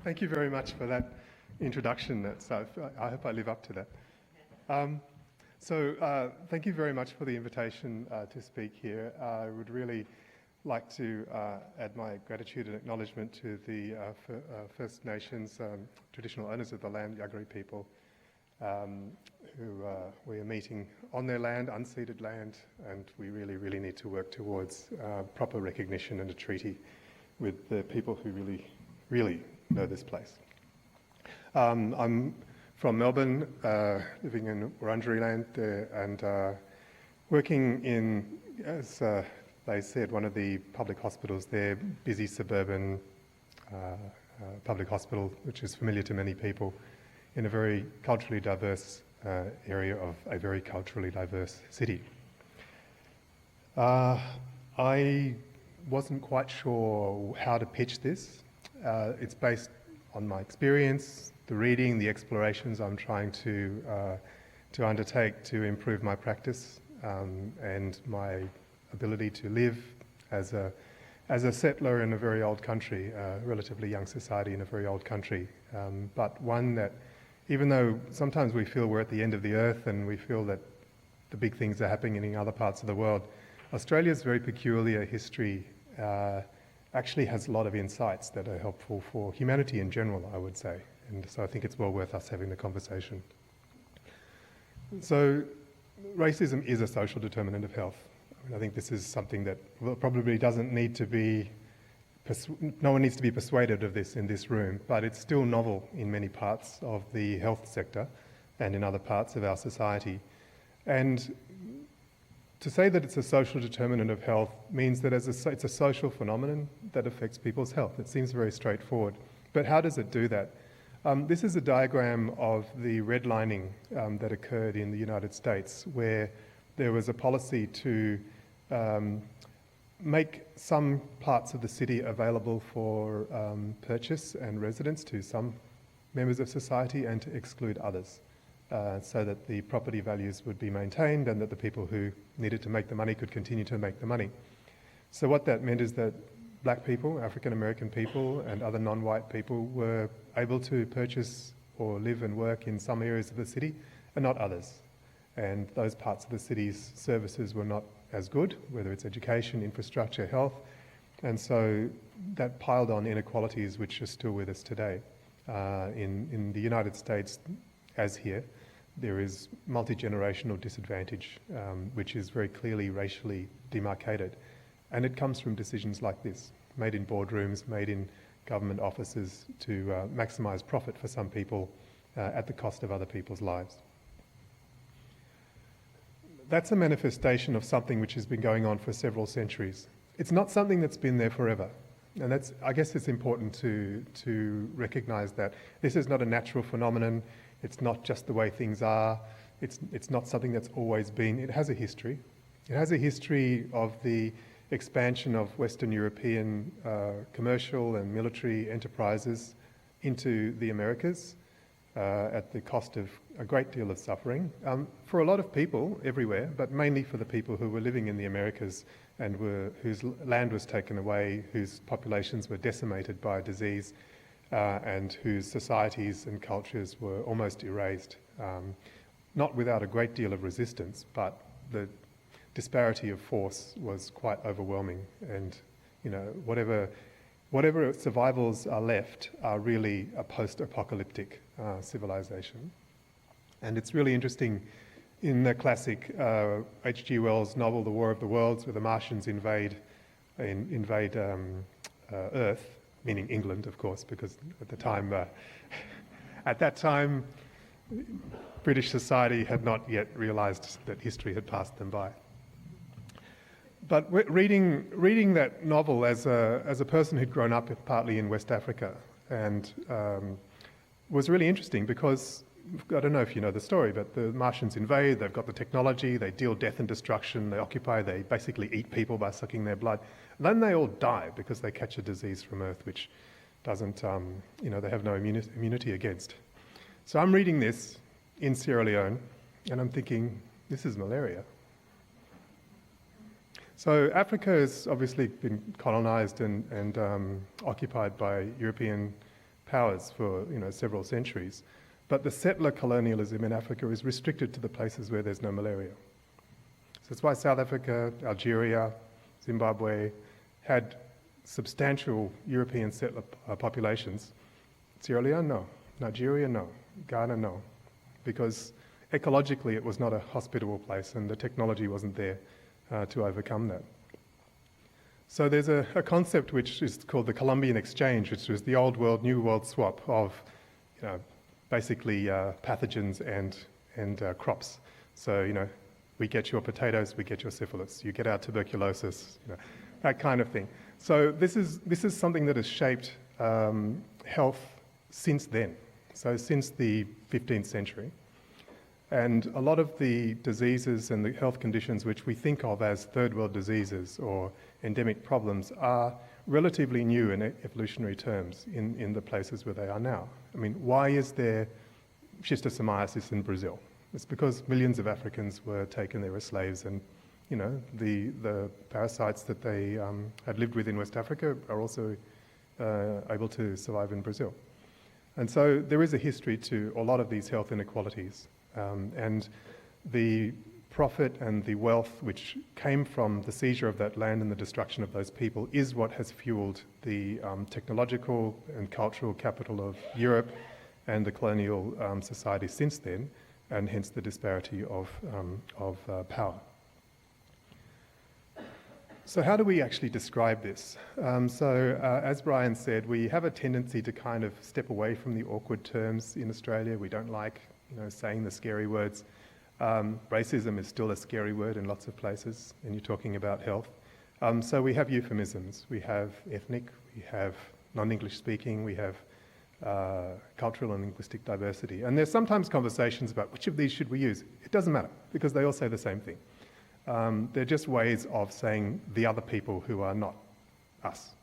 Thank you very much for that introduction. I hope I live up to that. Thank you very much for the invitation to speak here. I would really like to add my gratitude and acknowledgement to the First Nations traditional owners of the land, Yagari people, who we are meeting on their land, unceded land, and we really need to work towards proper recognition and a treaty with the people who really know this place. I'm from Melbourne, living in Wurundjeri land there, and working in, as they said, one of the public hospitals there, busy suburban public hospital, which is familiar to many people, in a very culturally diverse area of a very culturally diverse city. I wasn't quite sure how to pitch this. It's based on my experience, the reading, the explorations I'm trying to undertake to improve my practice and my ability to live as a settler in a very old country, a relatively young society in a very old country, but one that, even though sometimes we feel we're at the end of the earth and we feel that the big things are happening in other parts of the world, Australia's very peculiar history actually has a lot of insights that are helpful for humanity in general, I would say. And so I think it's well worth us having the conversation. So racism is a social determinant of health. I think this is something that probably doesn't need to be, no one needs to be persuaded of this in this room, but it's still novel in many parts of the health sector and in other parts of our society. And to say that it's a social determinant of health means that it's a social phenomenon that affects people's health. It seems very straightforward. But how does it do that? This is a diagram of the redlining that occurred in the United States, where there was a policy to make some parts of the city available for purchase and residence to some members of society and to exclude others, so that the property values would be maintained and that the people who needed to make the money could continue to make the money. So what that meant is that black people, African American people and other non-white people were able to purchase or live and work in some areas of the city and not others. And those parts of the city's services were not as good, whether it's education, infrastructure, health. And so that piled on inequalities which are still with us today. In the United States, as here, there is multi-generational disadvantage, which is very clearly racially demarcated. And it comes from decisions like this, made in boardrooms, made in government offices to maximise profit for some people at the cost of other people's lives. That's a manifestation of something which has been going on for several centuries. It's not something that's been there forever. And I guess it's important to recognise that this is not a natural phenomenon. It's not just the way things are. It's not something that's always been. It has a history. It has a history of the expansion of Western European commercial and military enterprises into the Americas at the cost of a great deal of suffering for a lot of people everywhere, but mainly for the people who were living in the Americas and whose land was taken away, whose populations were decimated by disease, and whose societies and cultures were almost erased. Not without a great deal of resistance, but the disparity of force was quite overwhelming, and whatever survivals are left are really a post-apocalyptic civilization. And it's really interesting in the classic H.G. Wells novel The War of the Worlds, where the Martians invade Earth, meaning England, of course, because at that time British society had not yet realised that history had passed them by. But reading that novel as a person who'd grown up partly in West Africa, and was really interesting because, I don't know if you know the story, but the Martians invade, they've got the technology, they deal death and destruction, they occupy, they basically eat people by sucking their blood. And then they all die because they catch a disease from Earth which doesn't, they have no immunity against. So I'm reading this in Sierra Leone and I'm thinking, this is malaria. So Africa has obviously been colonised and occupied by European powers for several centuries. But the settler colonialism in Africa is restricted to the places where there's no malaria. So that's why South Africa, Algeria, Zimbabwe had substantial European settler populations. Sierra Leone, no. Nigeria, no. Ghana, no. Because ecologically it was not a hospitable place and the technology wasn't there to overcome that. So there's a concept which is called the Columbian Exchange, which was the old world, new world swap of basically pathogens and crops. So, we get your potatoes, we get your syphilis, you get our tuberculosis, that kind of thing. So this is something that has shaped health since then, so since the 15th century. And a lot of the diseases and the health conditions which we think of as third world diseases or endemic problems are relatively new in evolutionary terms in the places where they are now. I mean, why is there schistosomiasis in Brazil? It's because millions of Africans were taken there as slaves, and the parasites that they had lived with in West Africa are also able to survive in Brazil. And so there is a history to a lot of these health inequalities, and the profit and the wealth which came from the seizure of that land and the destruction of those people is what has fueled the technological and cultural capital of Europe and the colonial society since then, and hence the disparity of power. So how do we actually describe this? As Brian said, we have a tendency to kind of step away from the awkward terms in Australia. We don't like saying the scary words. Racism is still a scary word in lots of places when you're talking about health. So we have euphemisms. We have ethnic, we have non-English speaking, we have cultural and linguistic diversity. And there's sometimes conversations about which of these should we use. It doesn't matter, because they all say the same thing. They're just ways of saying the other people who are not us,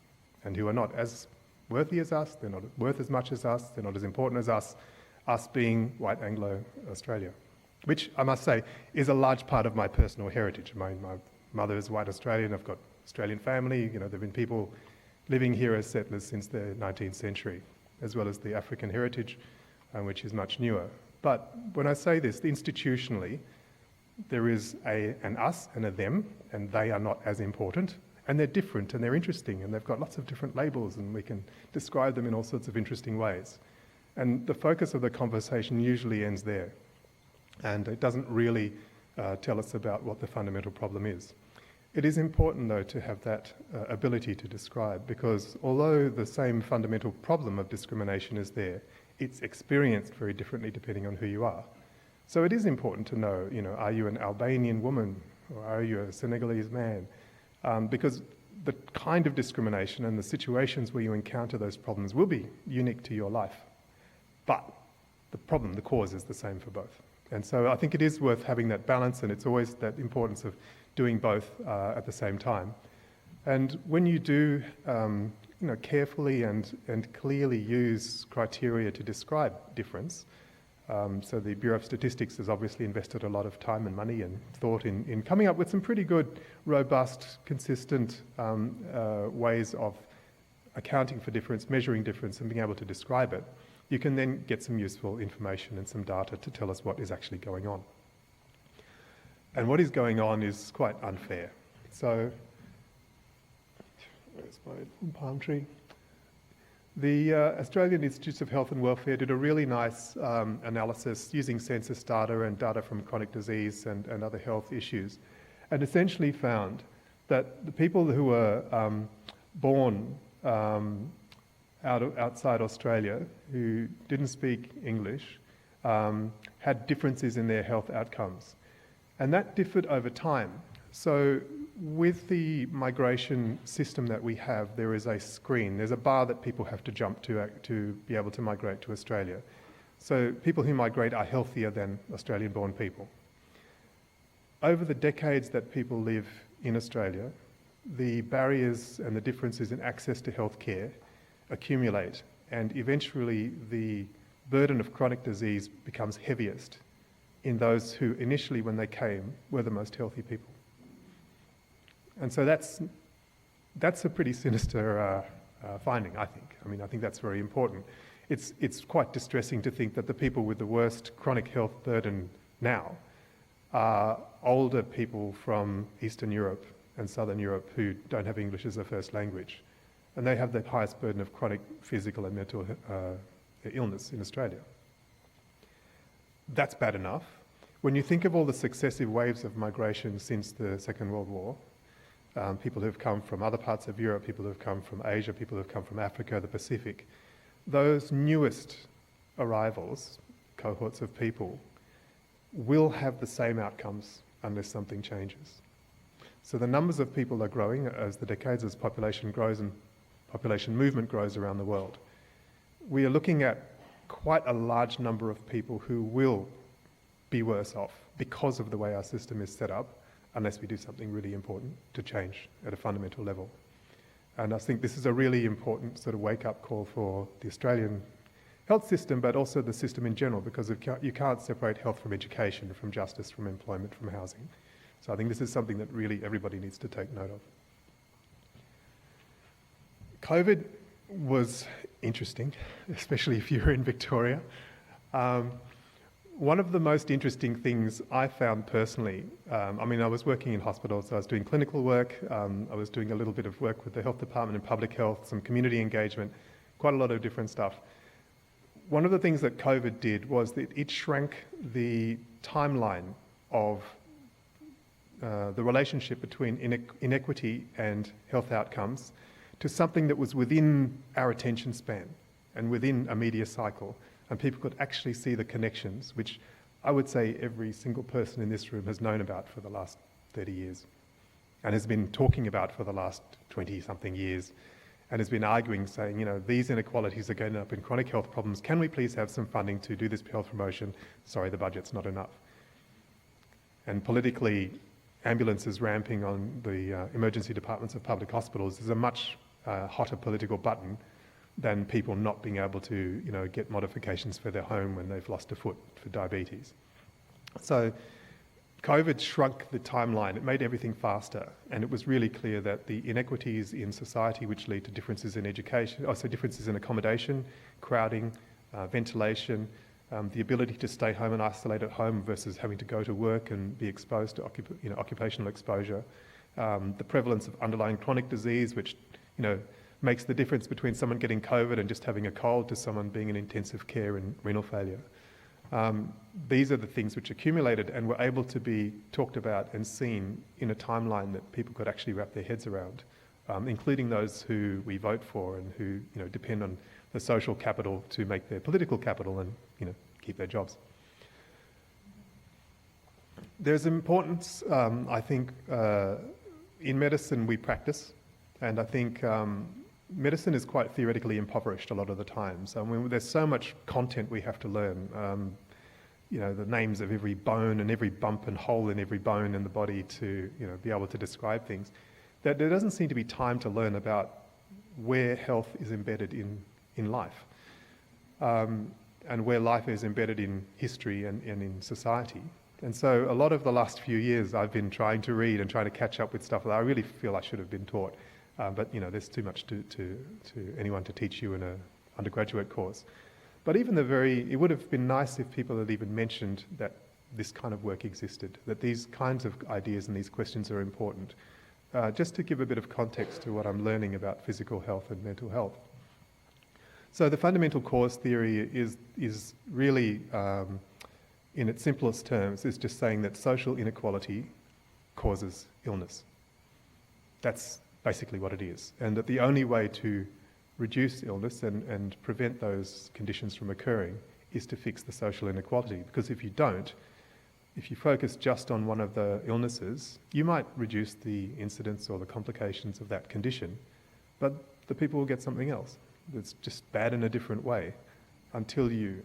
and who are not as worthy as us, they're not worth as much as us, they're not as important as us being white Anglo-Australia, which I must say is a large part of my personal heritage. My mother is white Australian, I've got Australian family, there have been people living here as settlers since the 19th century, as well as the African heritage, which is much newer. But when I say this, institutionally, there is an us and a them, and they are not as important, and they're different and they're interesting, and they've got lots of different labels, and we can describe them in all sorts of interesting ways. And the focus of the conversation usually ends there, and it doesn't really tell us about what the fundamental problem is. It is important, though, to have that ability to describe, because although the same fundamental problem of discrimination is there, it's experienced very differently depending on who you are. So it is important to know, are you an Albanian woman or are you a Senegalese man? Because the kind of discrimination and the situations where you encounter those problems will be unique to your life. But the problem, the cause, is the same for both. And so I think it is worth having that balance, and it's always that importance of doing both at the same time. And when you do carefully and clearly use criteria to describe difference, so the Bureau of Statistics has obviously invested a lot of time and money and thought in coming up with some pretty good, robust, consistent ways of accounting for difference, measuring difference, and being able to describe it. You can then get some useful information and some data to tell us what is actually going on. And what is going on is quite unfair. So, where's my palm tree? The Australian Institutes of Health and Welfare did a really nice analysis using census data and data from chronic disease and other health issues, and essentially found that the people who were born outside Australia who didn't speak English had differences in their health outcomes. And that differed over time. So with the migration system that we have, there is a screen, there's a bar that people have to jump to be able to migrate to Australia. So people who migrate are healthier than Australian-born people. Over the decades that people live in Australia, the barriers and the differences in access to healthcare accumulate, and eventually the burden of chronic disease becomes heaviest in those who initially, when they came, were the most healthy people. And so that's a pretty sinister finding, I think. I mean, I think that's very important. It's quite distressing to think that the people with the worst chronic health burden now are older people from Eastern Europe and Southern Europe who don't have English as their first language. And they have the highest burden of chronic physical and mental illness in Australia. That's bad enough. When you think of all the successive waves of migration since the Second World War, people who have come from other parts of Europe, people who have come from Asia, people who have come from Africa, the Pacific, those newest arrivals, cohorts of people, will have the same outcomes unless something changes. So the numbers of people are growing as the decades, as population grows and population movement grows around the world. We are looking at quite a large number of people who will be worse off because of the way our system is set up, unless we do something really important to change at a fundamental level. And I think this is a really important sort of wake-up call for the Australian health system, but also the system in general, because you can't separate health from education, from justice, from employment, from housing. So I think this is something that really everybody needs to take note of. COVID was interesting, especially if you're in Victoria. One of the most interesting things I found personally, I mean, I was working in hospitals, so I was doing clinical work, I was doing a little bit of work with the health department and public health, some community engagement, quite a lot of different stuff. One of the things that COVID did was that it shrank the timeline of the relationship between inequity and health outcomes to something that was within our attention span and within a media cycle, and people could actually see the connections, which I would say every single person in this room has known about for the last 30 years and has been talking about for the last 20-something years and has been arguing, saying, you know, these inequalities are going to end up in chronic health problems. Can we please have some funding to do this health promotion? Sorry, the budget's not enough. And politically, ambulances ramping on the emergency departments of public hospitals is a much hotter political button than people not being able to, you know, get modifications for their home when they've lost a foot for diabetes. So COVID shrunk the timeline. It made everything faster, and it was really clear that the inequities in society which lead to differences in education, also differences in accommodation, crowding, ventilation, the ability to stay home and isolate at home versus having to go to work and be exposed to occupational exposure, the prevalence of underlying chronic disease, which makes the difference between someone getting COVID and just having a cold to someone being in intensive care and renal failure. These are the things which accumulated and were able to be talked about and seen in a timeline that people could actually wrap their heads around, including those who we vote for and who depend on the social capital to make their political capital and keep their jobs. There's importance, I think, in medicine we practice, and I think medicine is quite theoretically impoverished a lot of the time. So there's so much content we have to learn. The names of every bone and every bump and hole in every bone in the body to be able to describe things. That there doesn't seem to be time to learn about where health is embedded in life, and where life is embedded in history and in society. And so a lot of the last few years I've been trying to read and trying to catch up with stuff that I really feel I should have been taught. But there's too much to anyone to teach you in an undergraduate course. But even it would have been nice if people had even mentioned that this kind of work existed, that these kinds of ideas and these questions are important, just to give a bit of context to what I'm learning about physical health and mental health. So the fundamental cause theory is really, in its simplest terms, is just saying that social inequality causes illness. That's basically what it is. And that the only way to reduce illness and prevent those conditions from occurring is to fix the social inequality. Because if you don't, if you focus just on one of the illnesses, you might reduce the incidence or the complications of that condition, but the people will get something else that's just bad in a different way until you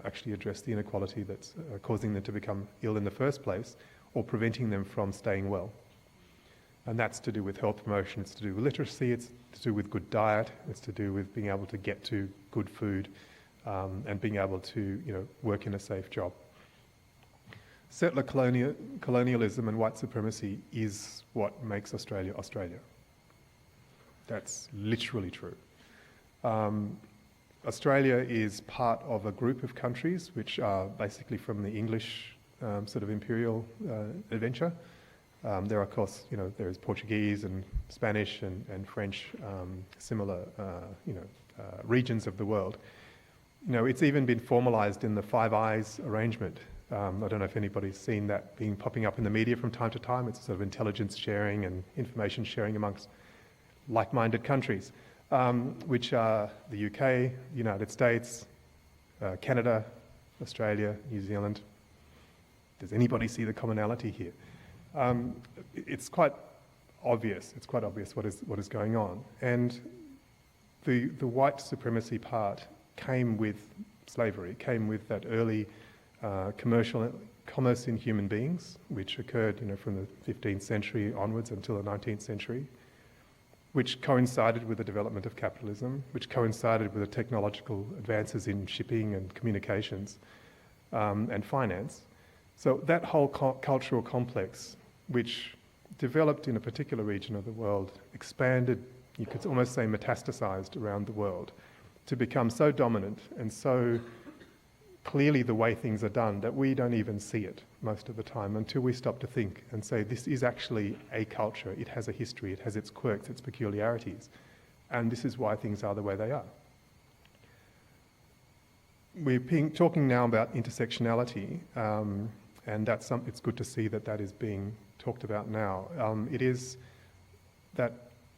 actually address the inequality that's causing them to become ill in the first place or preventing them from staying well. And that's to do with health promotion, it's to do with literacy, it's to do with good diet, it's to do with being able to get to good food and being able to work in a safe job. Settler colonialism and white supremacy is what makes Australia, Australia. That's literally true. Australia is part of a group of countries which are basically from the English sort of imperial adventure. There are, of course, there is Portuguese and Spanish and French, similar, regions of the world. It's even been formalised in the Five Eyes arrangement. I don't know if anybody's seen that popping up in the media from time to time. It's sort of intelligence sharing and information sharing amongst like-minded countries, which are the UK, United States, Canada, Australia, New Zealand. Does anybody see the commonality here? It's quite obvious. It's quite obvious what is going on. And the white supremacy part came with slavery, came with that early commerce in human beings, which occurred, from the 15th century onwards until the 19th century, which coincided with the development of capitalism, which coincided with the technological advances in shipping and communications and finance. So that whole cultural complex, which developed in a particular region of the world, expanded, you could almost say metastasized around the world, to become so dominant and so clearly the way things are done that we don't even see it most of the time until we stop to think and say, this is actually a culture, it has a history, it has its quirks, its peculiarities, and this is why things are the way they are. We're talking now about intersectionality, and it's good to see that is being talked about now. It is that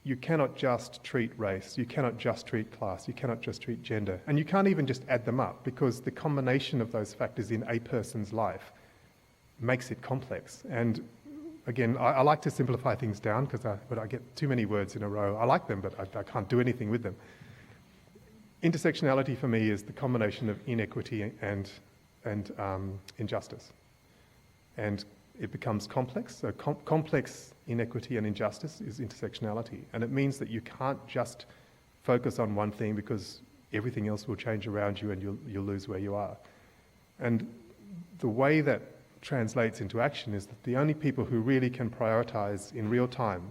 you cannot just treat race, you cannot just treat class, you cannot just treat gender, and you can't even just add them up, because the combination of those factors in a person's life makes it complex. And again, I like to simplify things down, but I get too many words in a row. I like them, but I can't do anything with them. Intersectionality for me is the combination of inequity and injustice. And it becomes complex. So complex inequity and injustice is intersectionality. And it means that you can't just focus on one thing, because everything else will change around you and you'll lose where you are. And the way that translates into action is that the only people who really can prioritize in real time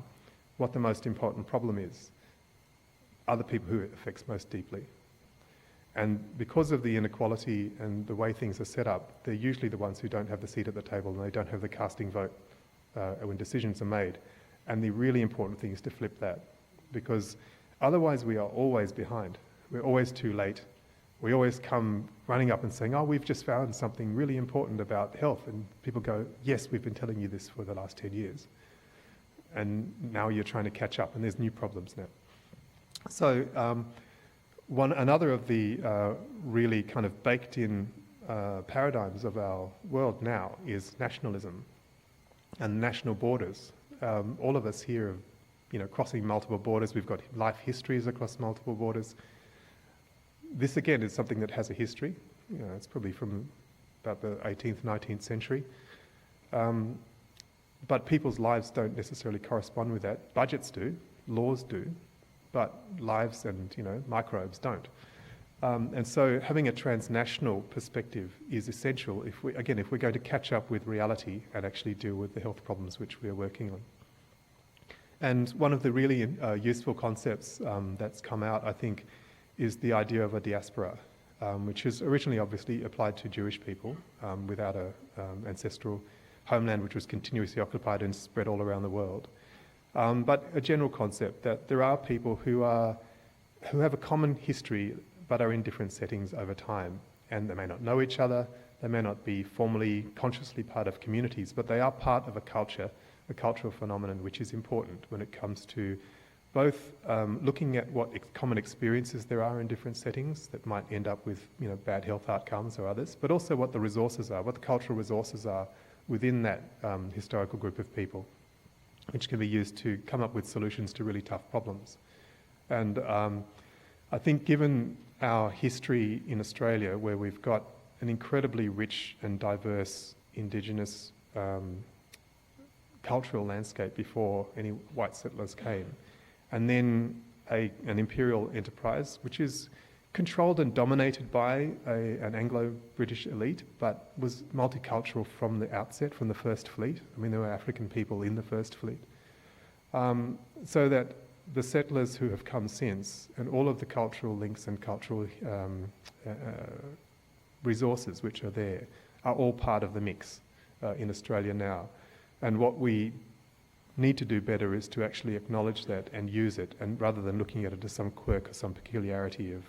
what the most important problem is are the people who it affects most deeply. And because of the inequality and the way things are set up, they're usually the ones who don't have the seat at the table, and they don't have the casting vote when decisions are made. And the really important thing is to flip that, because otherwise we are always behind. We're always too late. We always come running up and saying, oh, we've just found something really important about health. And people go, yes, we've been telling you this for the last 10 years. And now you're trying to catch up, and there's new problems now. So another of the really kind of baked-in paradigms of our world now is nationalism and national borders. All of us here are, crossing multiple borders. We've got life histories across multiple borders. This again is something that has a history. It's probably from about the 18th, 19th century. But people's lives don't necessarily correspond with that. Budgets do, laws do, but lives and microbes don't. And so having a transnational perspective is essential if we're going to catch up with reality and actually deal with the health problems which we are working on. And one of the really useful concepts that's come out, I think, is the idea of a diaspora, which is originally obviously applied to Jewish people without an ancestral homeland which was continuously occupied and spread all around the world. But a general concept that there are people who have a common history but are in different settings over time, and they may not know each other, they may not be formally, consciously part of communities, but they are part of a culture, a cultural phenomenon which is important when it comes to both looking at what common experiences there are in different settings that might end up with bad health outcomes or others, but also what the resources are, what the cultural resources are within that historical group of people, which can be used to come up with solutions to really tough problems. And I think given our history in Australia, where we've got an incredibly rich and diverse Indigenous cultural landscape before any white settlers came, and then an imperial enterprise which is controlled and dominated by an Anglo-British elite, but was multicultural from the outset, from the First Fleet. I mean, there were African people in the First Fleet. So that the settlers who have come since, and all of the cultural links and cultural resources which are there, are all part of the mix in Australia now. And what we need to do better is to actually acknowledge that and use it, and rather than looking at it as some quirk or some peculiarity of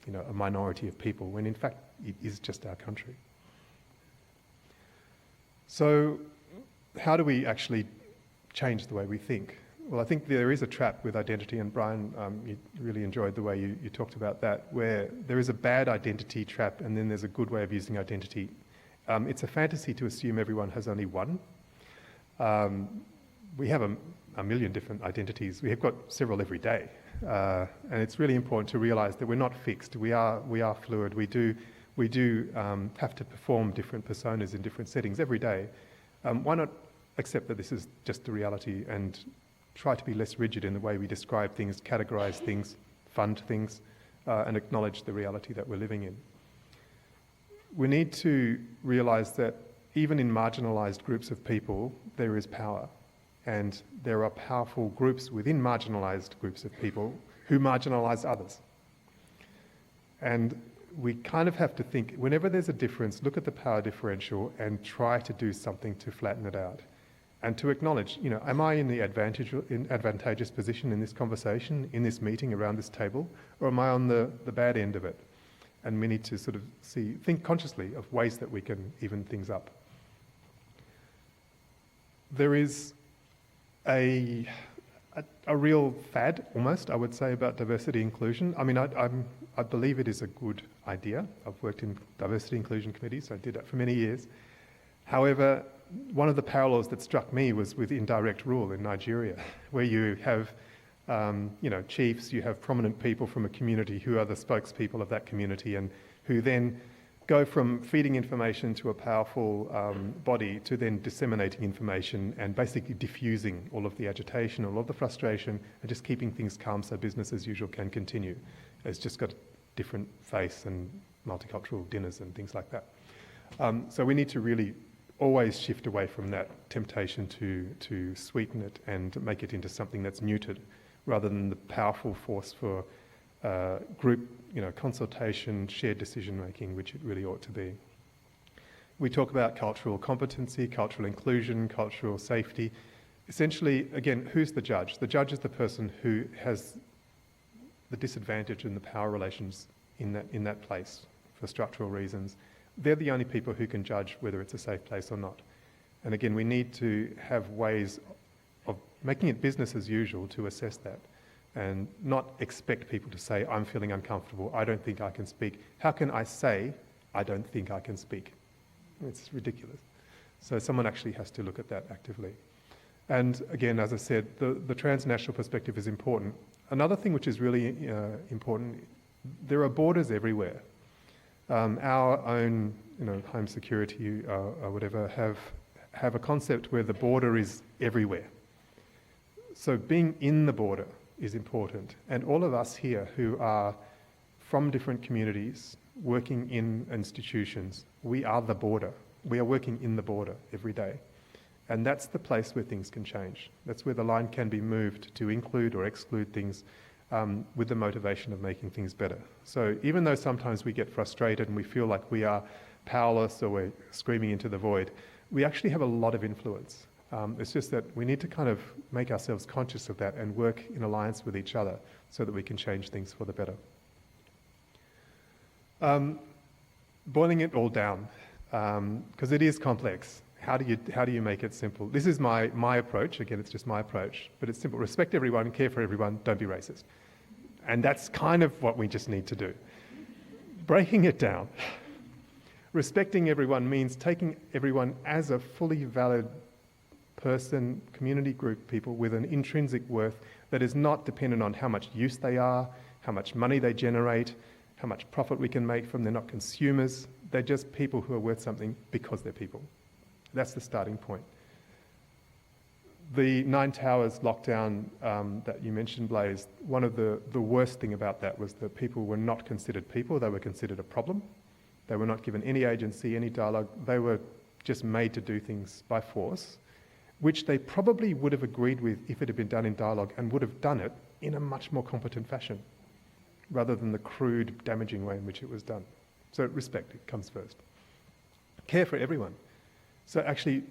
a minority of people, when in fact it is just our country. So how do we actually change the way we think? Well, I think there is a trap with identity, and Brian, you really enjoyed the way you talked about that, where there is a bad identity trap and then there's a good way of using identity. It's a fantasy to assume everyone has only one. We have a million different identities. We have got several every day. And it's really important to realise that we're not fixed. We are fluid. We do have to perform different personas in different settings every day. Why not accept that this is just the reality and try to be less rigid in the way we describe things, categorise things, fund things, and acknowledge the reality that we're living in. We need to realise that even in marginalised groups of people, there is power. And there are powerful groups within marginalised groups of people who marginalise others. And we kind of have to think, whenever there's a difference, look at the power differential and try to do something to flatten it out. And to acknowledge, am I in the advantageous position in this conversation, in this meeting, around this table, or am I on the bad end of it? And we need to sort of think consciously of ways that we can even things up. There is a real fad, almost, I would say, about diversity inclusion. I mean, I believe it is a good idea. I've worked in diversity inclusion committees, so I did that for many years. However, one of the parallels that struck me was with indirect rule in Nigeria, where you have chiefs, you have prominent people from a community who are the spokespeople of that community, and who then go from feeding information to a powerful body to then disseminating information and basically diffusing all of the agitation, all of the frustration, and just keeping things calm so business as usual can continue. It's just got a different face and multicultural dinners and things like that. So we need to really always shift away from that temptation to sweeten it and make it into something that's neutered, rather than the powerful force for group consultation, shared decision making, which it really ought to be. We talk about cultural competency, cultural inclusion, cultural safety. Essentially, again, who's the judge? The judge is the person who has the disadvantage in the power relations in that place for structural reasons. They're the only people who can judge whether it's a safe place or not. And again, we need to have ways of making it business as usual to assess that, and not expect people to say, I'm feeling uncomfortable, I don't think I can speak. How can I say, I don't think I can speak? It's ridiculous. So someone actually has to look at that actively. And again, as I said, the transnational perspective is important. Another thing which is really important, there are borders everywhere. Our own, home security or whatever have a concept where the border is everywhere. So being in the border is important. And all of us here who are from different communities, working in institutions, we are the border. We are working in the border every day. And that's the place where things can change. That's where the line can be moved to include or exclude things with the motivation of making things better. So even though sometimes we get frustrated and we feel like we are powerless or we're screaming into the void, we actually have a lot of influence. It's just that we need to kind of make ourselves conscious of that and work in alliance with each other so that we can change things for the better. Boiling it all down, because it is complex. How do you make it simple? This is my approach. Again, it's just my approach, but it's simple. Respect everyone, care for everyone, don't be racist. And that's kind of what we just need to do. Breaking it down. Respecting everyone means taking everyone as a fully valid person, community group, people with an intrinsic worth that is not dependent on how much use they are, how much money they generate, how much profit we can make from them. They're not consumers. They're just people who are worth something because they're people. That's the starting point. The Nine Towers lockdown that you mentioned, Blaise, one of the worst thing about that was that people were not considered people. They were considered a problem. They were not given any agency, any dialogue. They were just made to do things by force. which they probably would have agreed with if it had been done in dialogue, and would have done it in a much more competent fashion, rather than the crude, damaging way in which it was done. So respect, it comes first. Care for everyone. So actually,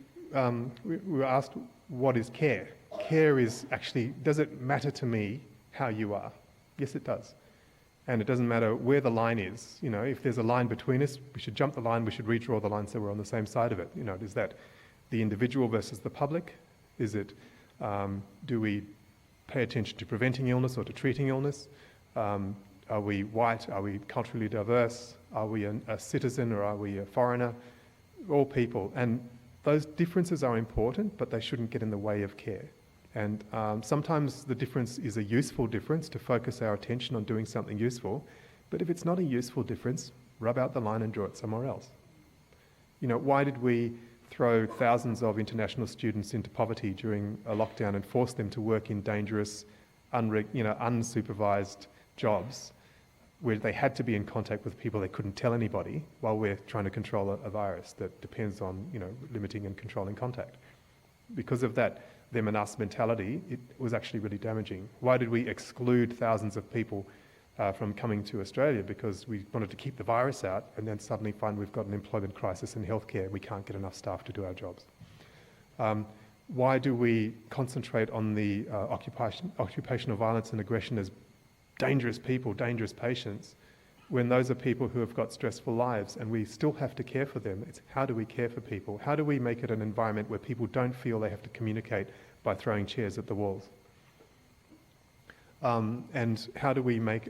we were asked, what is care? Care is actually, does it matter to me how you are? Yes, it does. And it doesn't matter where the line is. You know, if there's a line between us, we should jump the line, we should redraw the line so we're on the same side of it. You know, is that the individual versus the public? Is it, do we pay attention to preventing illness or to treating illness? Are we white? Are we culturally diverse? Are we a citizen or are we a foreigner? All people. And those differences are important, but they shouldn't get in the way of care. And sometimes the difference is a useful difference to focus our attention on doing something useful. But if it's not a useful difference, rub out the line and draw it somewhere else. You know, why did we throw thousands of international students into poverty during a lockdown and force them to work in dangerous, unsupervised jobs where they had to be in contact with people they couldn't tell anybody, while we're trying to control a virus that depends on, you know, limiting and controlling contact? Because of that them and us mentality, it was actually really damaging. Why did we exclude thousands of people from coming to Australia? Because we wanted to keep the virus out, and then suddenly find we've got an employment crisis in healthcare. We can't get enough staff to do our jobs. Why do we concentrate on the occupational violence and aggression as dangerous people, dangerous patients, when those are people who have got stressful lives and we still have to care for them? It's how do we care for people? How do we make it an environment where people don't feel they have to communicate by throwing chairs at the walls? And how do we make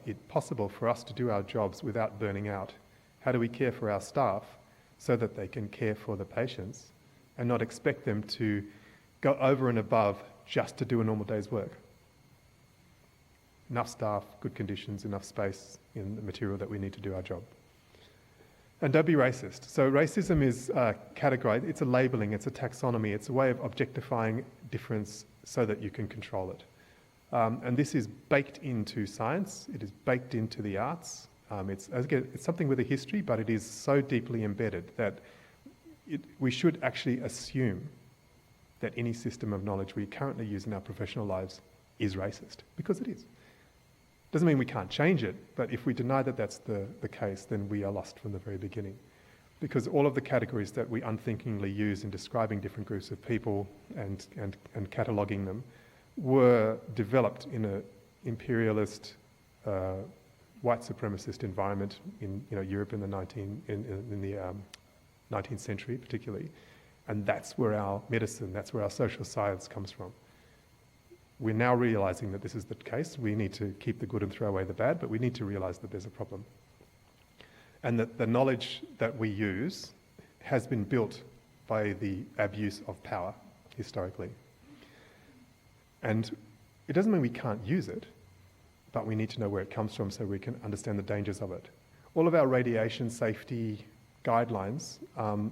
it possible for us to do our jobs without burning out? How do we care for our staff so that they can care for the patients and not expect them to go over and above just to do a normal day's work? Enough staff, good conditions, enough space in the material that we need to do our job. And don't be racist. So racism is categorized, it's a labeling, it's a taxonomy, it's a way of objectifying difference so that you can control it. And this is baked into science, it is baked into the arts. It's something with a history, but it is so deeply embedded that we should actually assume that any system of knowledge we currently use in our professional lives is racist, because it is. Doesn't mean we can't change it, but if we deny that that's the case, then we are lost from the very beginning. Because all of the categories that we unthinkingly use in describing different groups of people and cataloguing them were developed in an imperialist, white supremacist environment in Europe in the 19th century particularly. And that's where our medicine, that's where our social science comes from. We're now realising that this is the case. We need to keep the good and throw away the bad, but we need to realise that there's a problem. And that the knowledge that we use has been built by the abuse of power historically. And it doesn't mean we can't use it, but we need to know where it comes from so we can understand the dangers of it. All of our radiation safety guidelines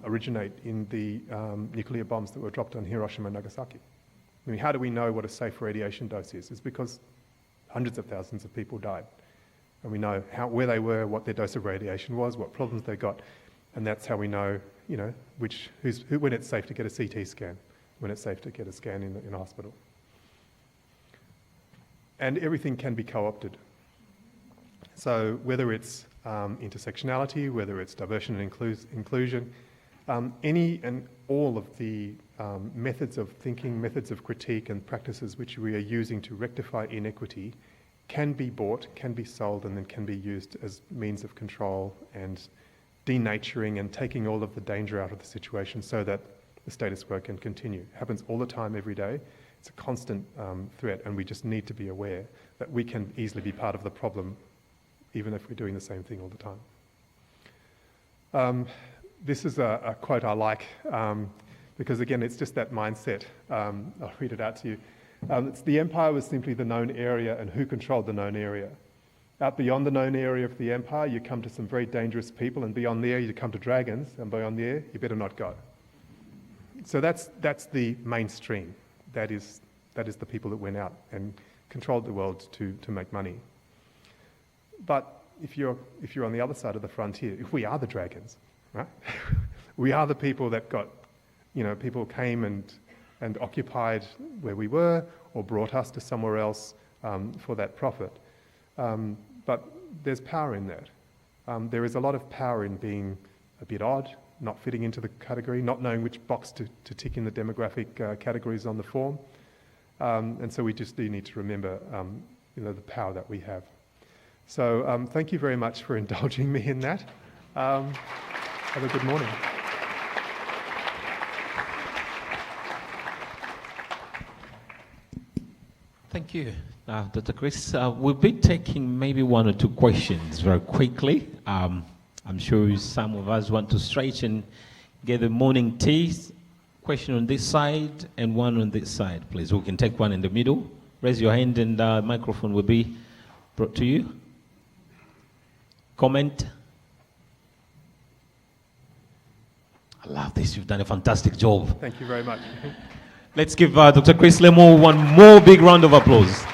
originate in the nuclear bombs that were dropped on Hiroshima and Nagasaki. I mean, how do we know what a safe radiation dose is? It's because hundreds of thousands of people died. And we know where they were, what their dose of radiation was, what problems they got. And that's how we know, when it's safe to get a CT scan, when it's safe to get a scan in a hospital. And everything can be co-opted. So whether it's intersectionality, whether it's diversity and inclusion, any and all of the methods of thinking, methods of critique and practices which we are using to rectify inequity can be bought, can be sold, and then can be used as means of control and denaturing and taking all of the danger out of the situation so that the status quo can continue. It happens all the time, every day. It's a constant threat, and we just need to be aware that we can easily be part of the problem even if we're doing the same thing all the time. This is a quote I like because, again, it's just that mindset. I'll read it out to you. The empire was simply the known area, and who controlled the known area. Out beyond the known area of the empire, you come to some very dangerous people, and beyond there, you come to dragons, and beyond there, you better not go. So that's the mainstream. That is the people that went out and controlled the world to make money. But if you're on the other side of the frontier, if we are the dragons, right? We are the people that got, people came and and occupied where we were or brought us to somewhere else for that profit. But there's power in that. There is a lot of power in being a bit odd, not fitting into the category, not knowing which box to tick in the demographic categories on the form. And so we just do need to remember the power that we have. So thank you very much for indulging me in that. Have a good morning. Thank you, Dr. Chris. We'll be taking maybe one or two questions very quickly. I'm sure some of us want to stretch and get the morning tea. Question on this side and one on this side, please. We can take one in the middle. Raise your hand and the microphone will be brought to you. Comment? I love this. You've done a fantastic job. Thank you very much. Let's give Dr. Chris Lemo one more big round of applause.